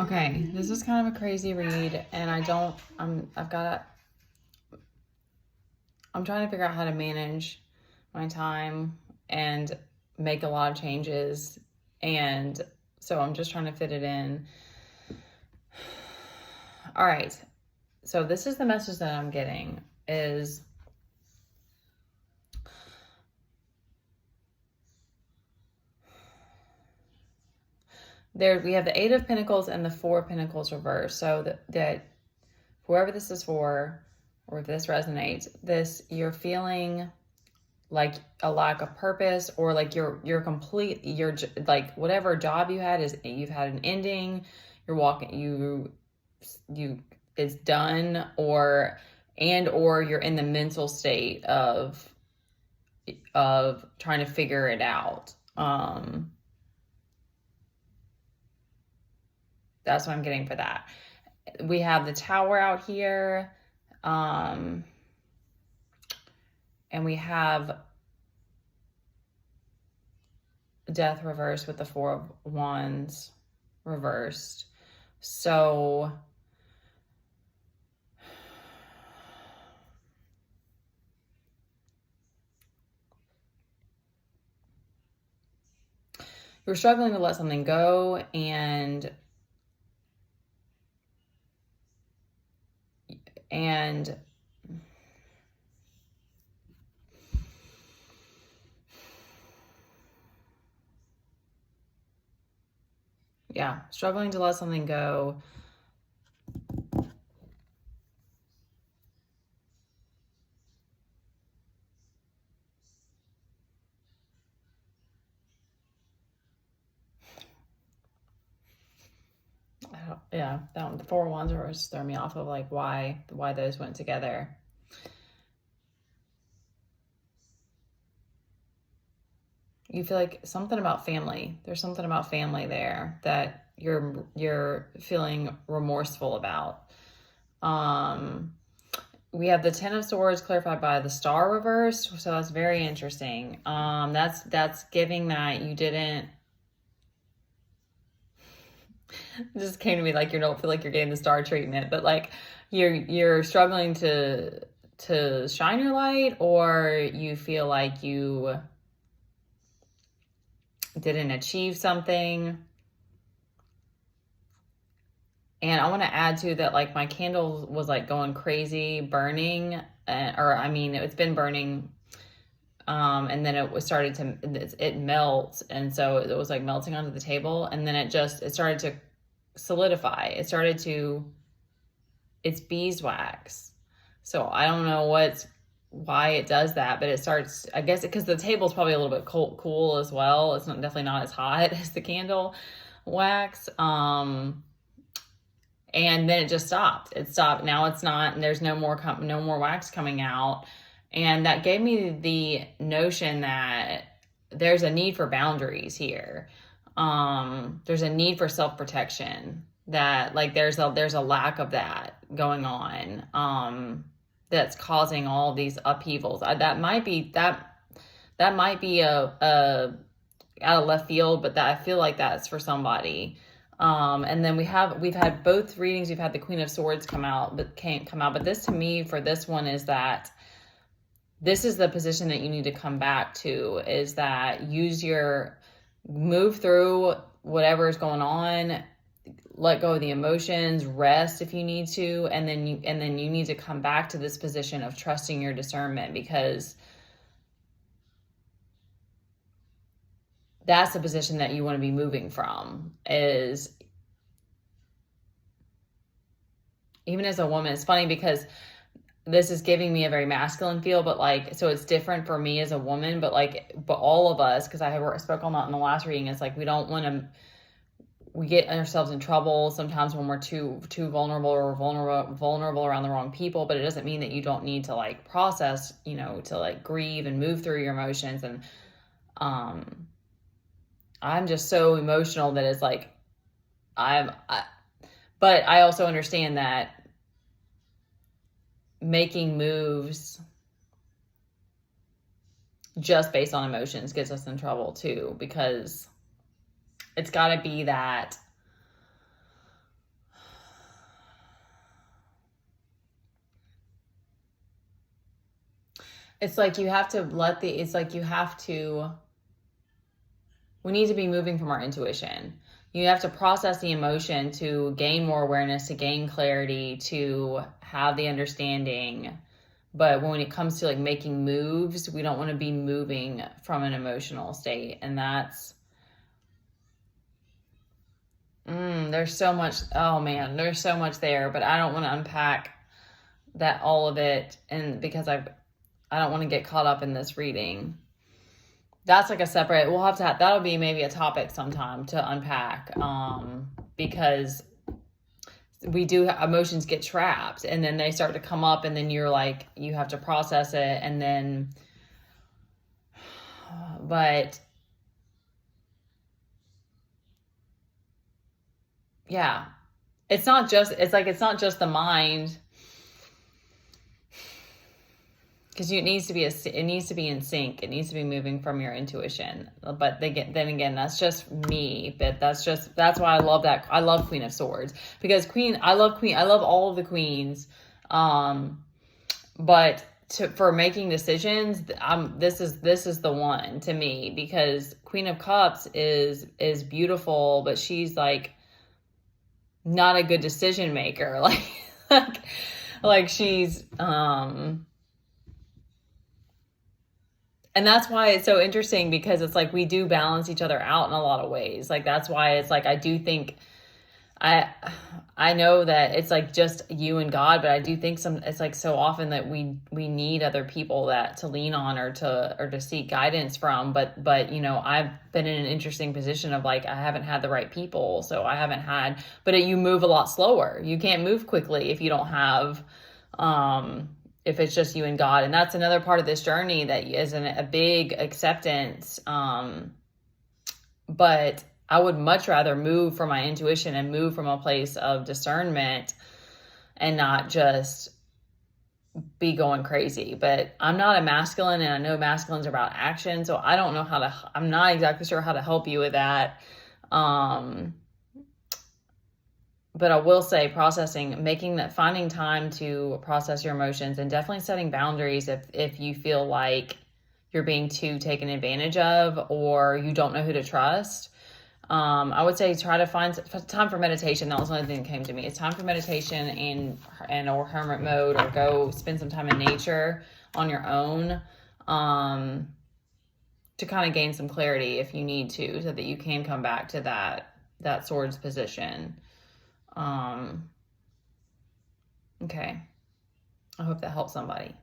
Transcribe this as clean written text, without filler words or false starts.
Okay, this is kind of a crazy read, and I'm trying to figure out how to manage my time and make a lot of changes, and so I'm just trying to fit it in. All right, so this is the message that I'm getting is there we have the Eight of Pentacles and the Four of Pentacles reversed. So that whoever this is for, or if this resonates, you're feeling like a lack of purpose, or like you're like whatever job you had is you've had an ending. You're walking you it's done, or you're in the mental state of trying to figure it out. That's what I'm getting for that. We have the Tower out here. And we have Death reversed with the Four of Wands reversed. So you're struggling to let something go, and yeah, struggling to let something go. The Four of Wands reversed throw me off of like why those went together. You feel like something about family. There's something about family there that you're feeling remorseful about. We have the Ten of Swords clarified by the Star reversed, so that's very interesting. That's giving that you didn't. It just came to me like you don't feel like you're getting the star treatment, but like you're struggling to shine your light, or you feel like you didn't achieve something. And I want to add to that, like my candle was like going crazy, burning, it's been burning. And then it melts. And so it was like melting onto the table, and then it started to solidify. It's beeswax. So I don't know why it does that, but it starts, I guess, because the table's probably a little bit cool as well. It's definitely not as hot as the candle wax. And then it just stopped. It stopped. Now it's not, and there's no more wax coming out. And that gave me the notion that there's a need for boundaries here. There's a need for self-protection, that like there's a lack of that going on. That's causing all these upheavals. That might be a out of left field, but that I feel like that's for somebody. And then we've had both readings. We've had the Queen of Swords come out, but can't come out. But this, to me, for this one, is that this is the position that you need to come back to, is that move through whatever is going on, let go of the emotions, rest if you need to, and then you need to come back to this position of trusting your discernment, because that's the position that you want to be moving from. Is even as a woman, it's funny because this is giving me a very masculine feel, but like, so it's different for me as a woman, but all of us, because I spoke on that in the last reading, it's like we get ourselves in trouble sometimes when we're too vulnerable, or vulnerable around the wrong people. But it doesn't mean that you don't need to like process, to like grieve and move through your emotions. And I'm just so emotional that it's like but I also understand that making moves just based on emotions gets us in trouble too, because it's got to be that It's like you have to we need to be moving from our intuition. You have to process the emotion to gain more awareness, to gain clarity, to have the understanding. But when it comes to like making moves, we don't want to be moving from an emotional state. And there's so much, oh man, there's so much there, but I don't want to unpack that, all of it. And because I don't want to get caught up in this reading. That's like a separate, that'll be maybe a topic sometime to unpack, because emotions get trapped and then they start to come up and then you're like, you have to process it. And then, but yeah, it's not just the mind, because it needs to be in sync. It needs to be moving from your intuition. But then again, that's just me. But that's why I love that. I love Queen of Swords, because I love all of the queens. But for making decisions, this is the one to me, because Queen of Cups is beautiful, but she's like not a good decision maker. Like she's and that's why it's so interesting, because it's like we do balance each other out in a lot of ways. Like that's why it's like I do think I know that it's like just you and God, but I do think it's like so often that we need other people to lean on or to seek guidance from. But I've been in an interesting position of like I haven't had the right people, so I haven't had. But you move a lot slower. You can't move quickly if you don't have. If it's just you and God. And that's another part of this journey that is a big acceptance. But I would much rather move from my intuition and move from a place of discernment and not just be going crazy. But I'm not a masculine, and I know masculines are about action. So I don't know I'm not exactly sure how to help you with that. But I will say finding time to process your emotions, and definitely setting boundaries if you feel like you're being too taken advantage of or you don't know who to trust. I would say try to find time for meditation. That was one thing that came to me. It's time for meditation or hermit mode, or go spend some time in nature on your own, to kind of gain some clarity if you need to, so that you can come back to that swords position. Okay. I hope that helps somebody.